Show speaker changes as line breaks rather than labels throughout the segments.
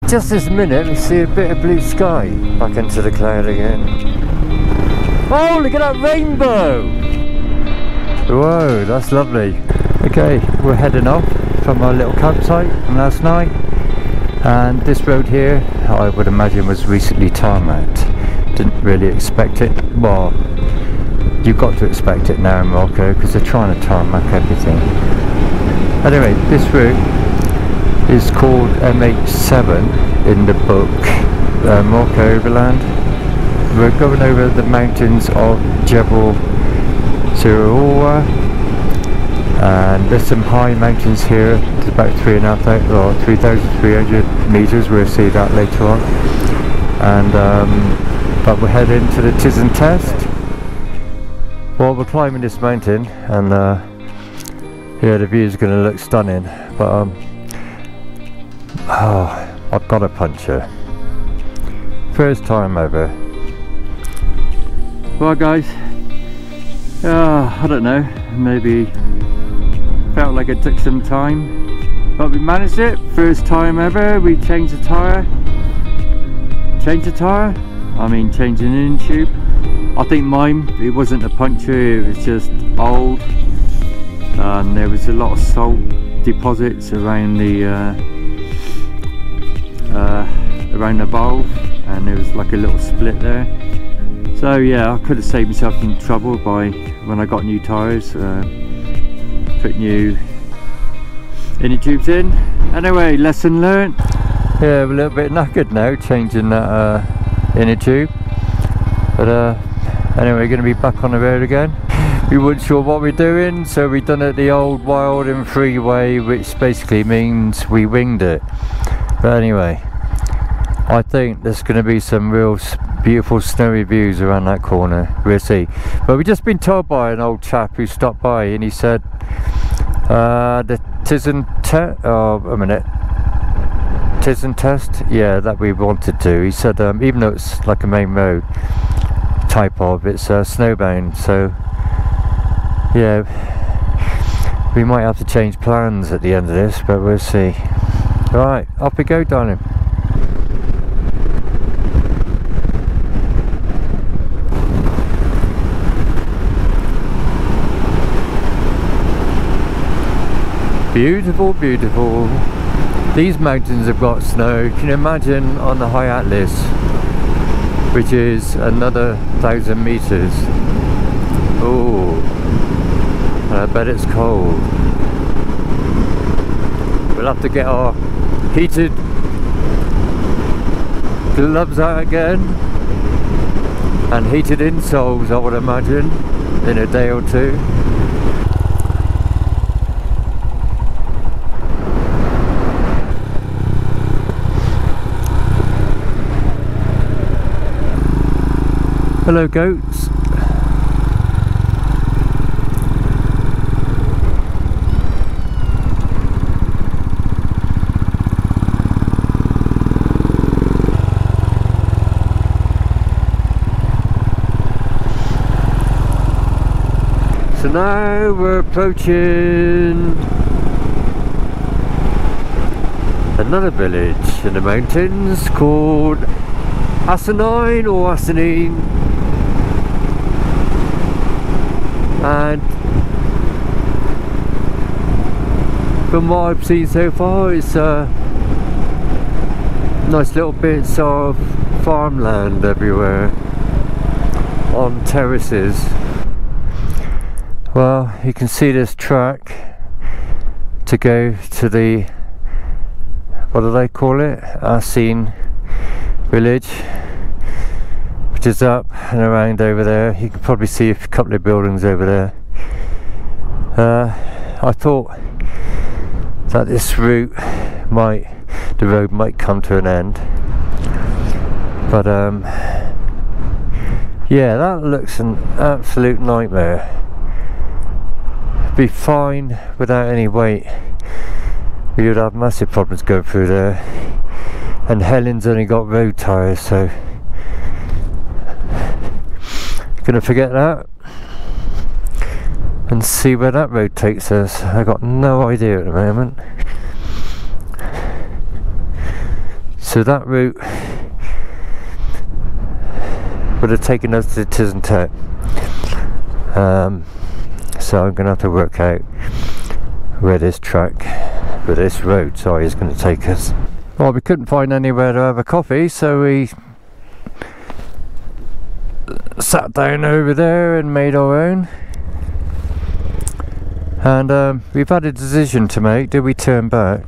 just this minute we see a bit of blue sky. Back into the cloud again. Oh, look at that rainbow! Whoa, that's lovely. Okay, we're heading off from our little campsite from last night. And this road here, I would imagine, was recently tarmacked. Didn't really expect it. Well, you've got to expect it now in Morocco because they're trying to tarmac everything. Anyway, this route is called MH7 in the book Morocco Overland. We're going over the mountains of Jebel Sirwa, and there's some high mountains here. It's about 3,300 meters. We'll see that later on. And but we're heading to the Tizi test. Well, we're climbing this mountain, and yeah, the view is going to look stunning. But oh, I've got a puncture. First time ever. Well, guys, I don't know. Maybe felt like it took some time, but we managed it. First time ever. We changed the tyre. Changed the tyre? I mean, changed an in tube. I think mine, it wasn't a puncture, it was just old. And there was a lot of salt deposits around the valve, and there was like a little split there. So yeah, I could have saved myself some trouble by, when I got new tyres, put new inner tubes in. Anyway, lesson learnt. Yeah, we're a little bit knackered now changing that inner tube, but anyway, we're going to be back on the road again. We weren't sure what we're doing, so we done it the old wild and free way, which basically means we winged it. But anyway, I think there's going to be some real beautiful snowy views around that corner. We'll see. But we've just been told by an old chap who stopped by, and he said the Tizi test, yeah, that we wanted to. He said even though it's like a main road type of, it's snowbound, so yeah, we might have to change plans at the end of this, but we'll see. Right, off we go, darling. Beautiful, beautiful. These mountains have got snow. Can you imagine on the high Atlas, which is another 1,000 meters? Oh, I bet it's cold. We'll have to get our heated gloves out again, and heated insoles, I would imagine, in a day or two. Hello, goats. So now we're approaching another village in the mountains called Asinine or Asinine. And from what I've seen so far, it's nice little bits of farmland everywhere on terraces. Well, you can see this track to go to the, what do they call it, Asinine village, which is up and around over there. You can probably see a couple of buildings over there. I thought that this route the road might come to an end, but yeah, that looks an absolute nightmare. Be fine without any weight. We would have massive problems going through there, and Helene's only got road tyres, so gonna forget that and see where that road takes us. I got no idea at the moment. So that route would have taken us to Tizi. So I'm going to have to work out where this road, sorry, is going to take us. Well, we couldn't find anywhere to have a coffee, so we sat down over there and made our own. And we've had a decision to make. Do we turn back?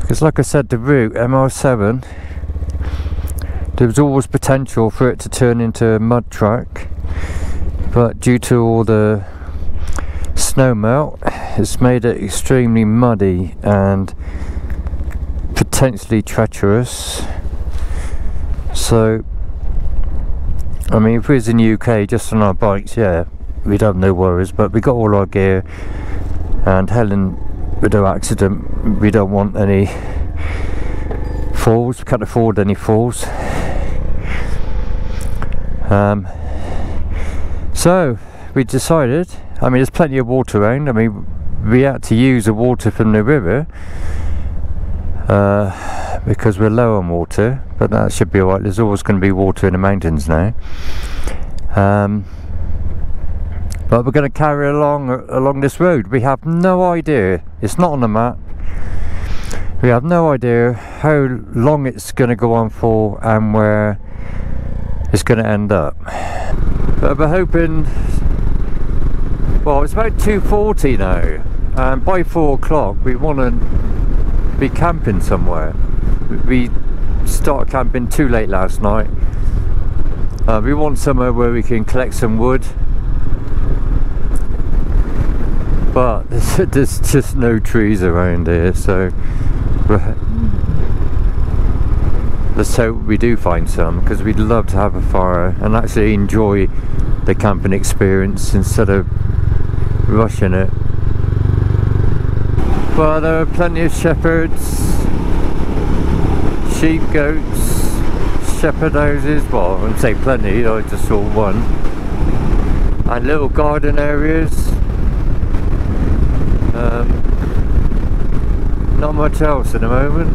Because like I said, the route MR7, there was always potential for it to turn into a mud track, but due to all the snow melt, it's made it extremely muddy and potentially treacherous. So I mean, if we was in the UK just on our bikes, yeah, we'd have no worries, but we got all our gear, and Helen, with her accident, we don't want any falls, we can't afford any falls. So we decided, I mean, there's plenty of water around. I mean, we had to use the water from the river because we're low on water, but that should be alright. There's always going to be water in the mountains now. But we're going to carry along this road. We have no idea, it's not on the map, we have no idea how long it's going to go on for and where it's going to end up. But we're hoping, well, it's about 2:40 now, and by 4 o'clock we want to be camping somewhere. We started camping too late last night. We want somewhere where we can collect some wood, but there's just no trees around here, so let's hope we do find some, because we'd love to have a fire and actually enjoy the camping experience instead of rushing it. Well, there are plenty of shepherds, sheep, goats, shepherd houses, well, I wouldn't say plenty, I just saw one, and little garden areas. Not much else at the moment.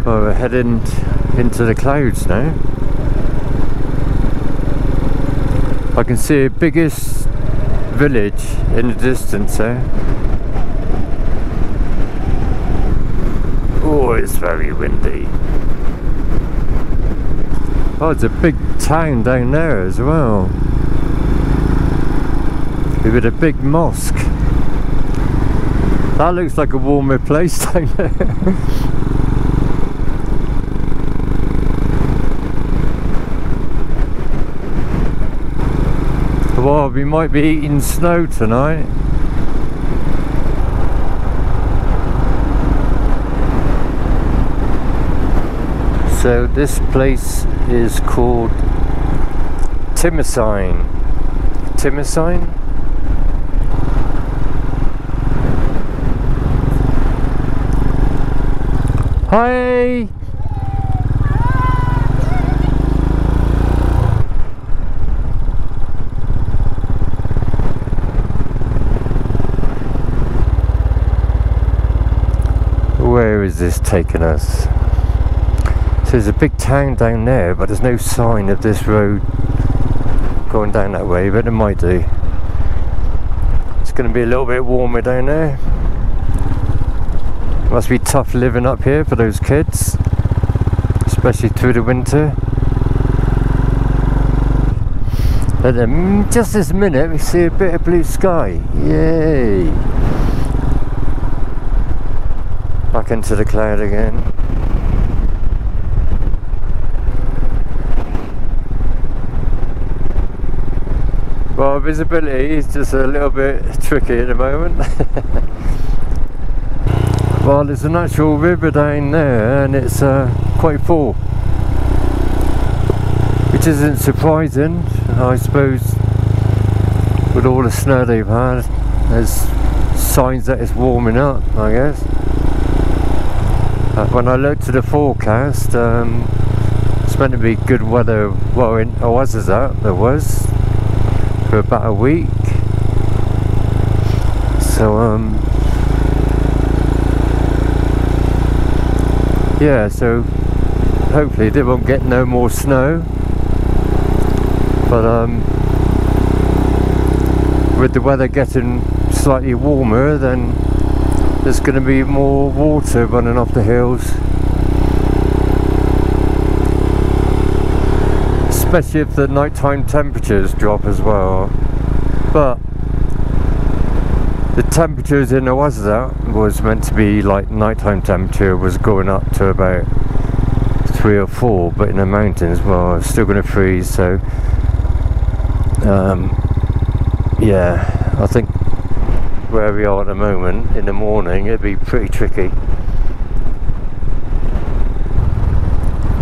Well, we're heading into the clouds now. I can see the biggest village in the distance there. Oh, it's very windy. Oh, it's a big town down there as well, with a big mosque. That looks like a warmer place down there. Well, we might be eating snow tonight. So this place is called Tizi. Tizi? Hi! Where is this taking us? So there's a big town down there, but there's no sign of this road going down that way, but it might do. It's going to be a little bit warmer down there. Must be tough living up here for those kids, especially through the winter. But just this minute we see a bit of blue sky. Yay! Back into the cloud again. Well, visibility is just a little bit tricky at the moment. Well, there's an actual river down there, and it's quite full, which isn't surprising, I suppose. With all the snow they've had, there's signs that it's warming up, I guess. When I looked at the forecast, it's meant to be good weather. Well, there was for about a week. So yeah, so hopefully they won't get no more snow. But with the weather getting slightly warmer, then there's going to be more water running off the hills, especially if the nighttime temperatures drop as well. But the temperatures in Oasis was meant to be like nighttime temperature was going up to about 3 or 4, but in the mountains, well, it's still going to freeze. So yeah, I think where we are at the moment, in the morning, it'd be pretty tricky.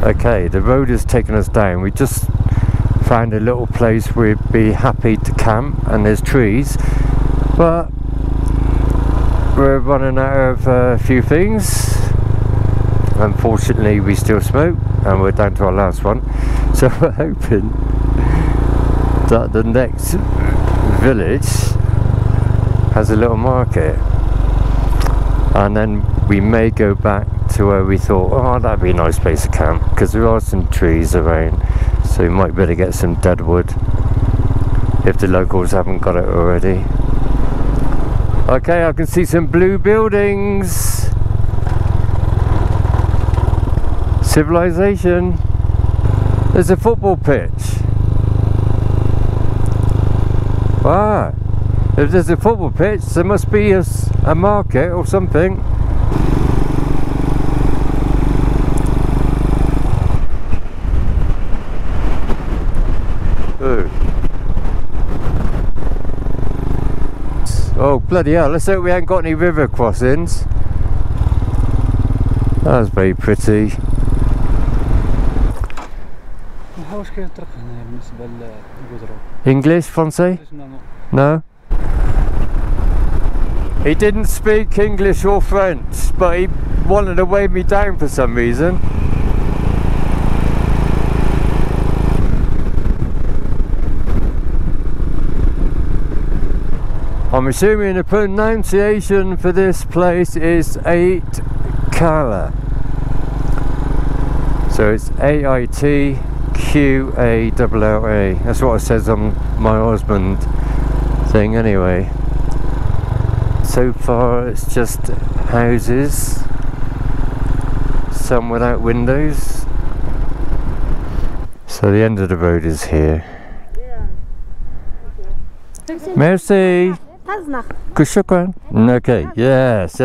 Okay, the road has taken us down. We just found a little place we'd be happy to camp, and there's trees, but we're running out of a few things. Unfortunately, we still smoke, and we're down to our last one, so we're hoping that the next village has a little market, and then we may go back to where we thought, oh, that'd be a nice place to camp, because there are some trees around, so we might better get some dead wood if the locals haven't got it already. Okay, I can see some blue buildings. Civilization. There's a football pitch. Ah, if there's a football pitch, there must be a market or something. Oh, bloody hell, let's hope we haven't got any river crossings. That was very pretty. English, Francais? No? He didn't speak English or French, but he wanted to weigh me down for some reason. I'm assuming the pronunciation for this place is 8 Kala. So it's A-I-T-Q-A-L-L-A. That's what it says on my husband thing anyway. So far it's just houses, some without windows. So the end of the road is here. Merci. Shukran. Okay, yes.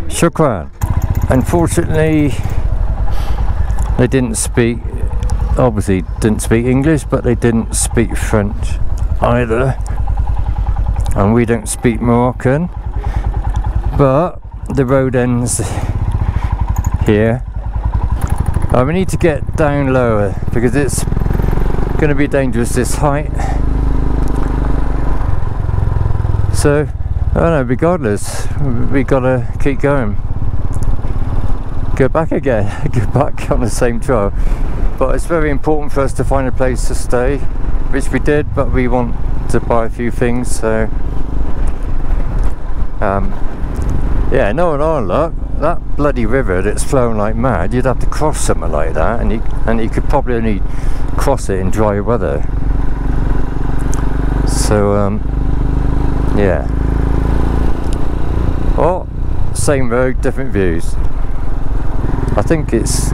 Shukran. Unfortunately, they didn't speak, obviously didn't speak English, but they didn't speak French either. And we don't speak Moroccan. But the road ends here. We need to get down lower because it's going to be dangerous this height. So, I don't know, regardless, we gotta keep going. Go back again, go back on the same trail. But it's very important for us to find a place to stay, which we did, but we want to buy a few things, so yeah, no, in our luck, that bloody river that's flowing like mad, you'd have to cross something like that, and you could probably only cross it in dry weather. So yeah. Oh, same road, different views. I think it's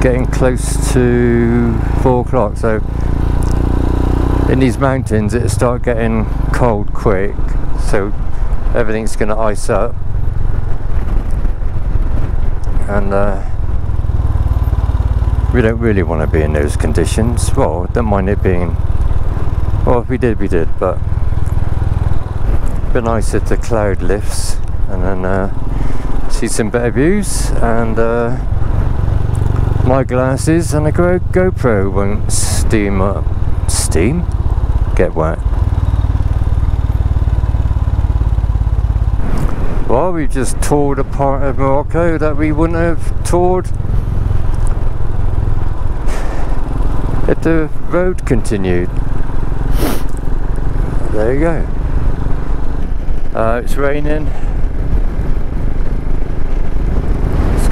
getting close to 4 o'clock, so in these mountains it'll start getting cold quick, so everything's going to ice up. And we don't really want to be in those conditions. Well, don't mind it being, well, if we did, but it'd be nice if the cloud lifts and then see some better views, and my glasses and a GoPro won't get wet. Well, we've just toured a part of Morocco that we wouldn't have toured if the road continued. There you go.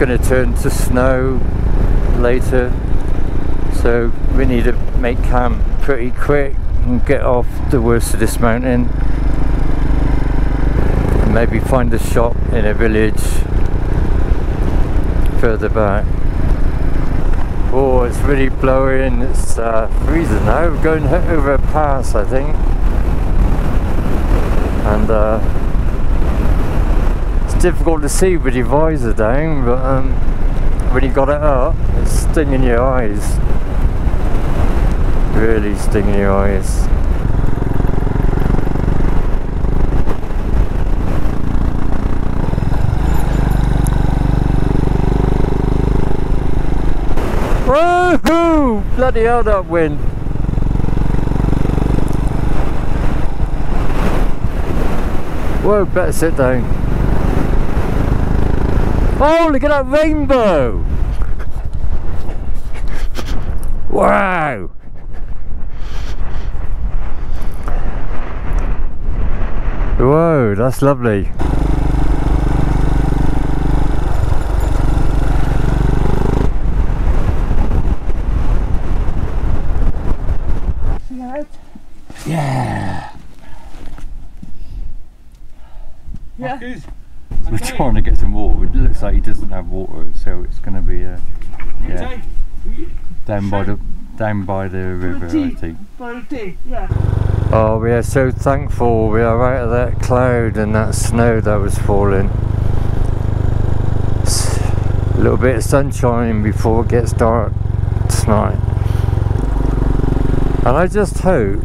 going to turn to snow later, so we need to make camp pretty quick and get off the worst of this mountain, and maybe find a shop in a village further back. Oh, it's really blowing, it's freezing now. We're going over a pass, I think, and it's difficult to see with your visor down, but when you got it up, it's stinging your eyes. Really stinging your eyes. Woohoo! Bloody hell, that wind. Whoa, better sit down. Oh, look at that rainbow! Wow! Whoa, that's lovely. Yeah.
Yeah.
We're trying to get some water. It looks like he doesn't have water, so it's going to be yeah, down by the river, I think.
Yeah.
Oh, we are so thankful we are out of that cloud and that snow that was falling. A little bit of sunshine before it gets dark tonight. And I just hope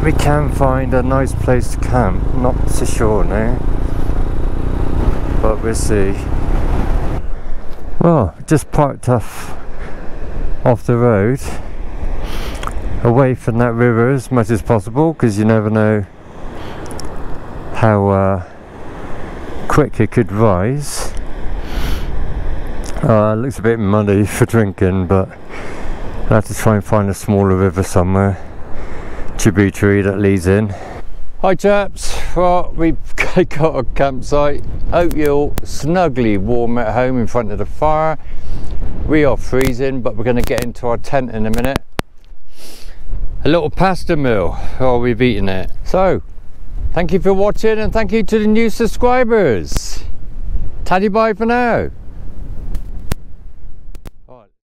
we can find a nice place to camp. Not so sure now, but we'll see. Well, just parked off the road, away from that river as much as possible, because you never know how quick it could rise. It looks a bit muddy for drinking, but I'll have to try and find a smaller river somewhere, tributary that leads in. Hi chaps, well, we've got a campsite. Hope you're all snugly warm at home in front of the fire. We are freezing, but we're going to get into our tent in a minute. A little pasta meal while we've eaten it. So, thank you for watching, and thank you to the new subscribers. Taddy bye for now.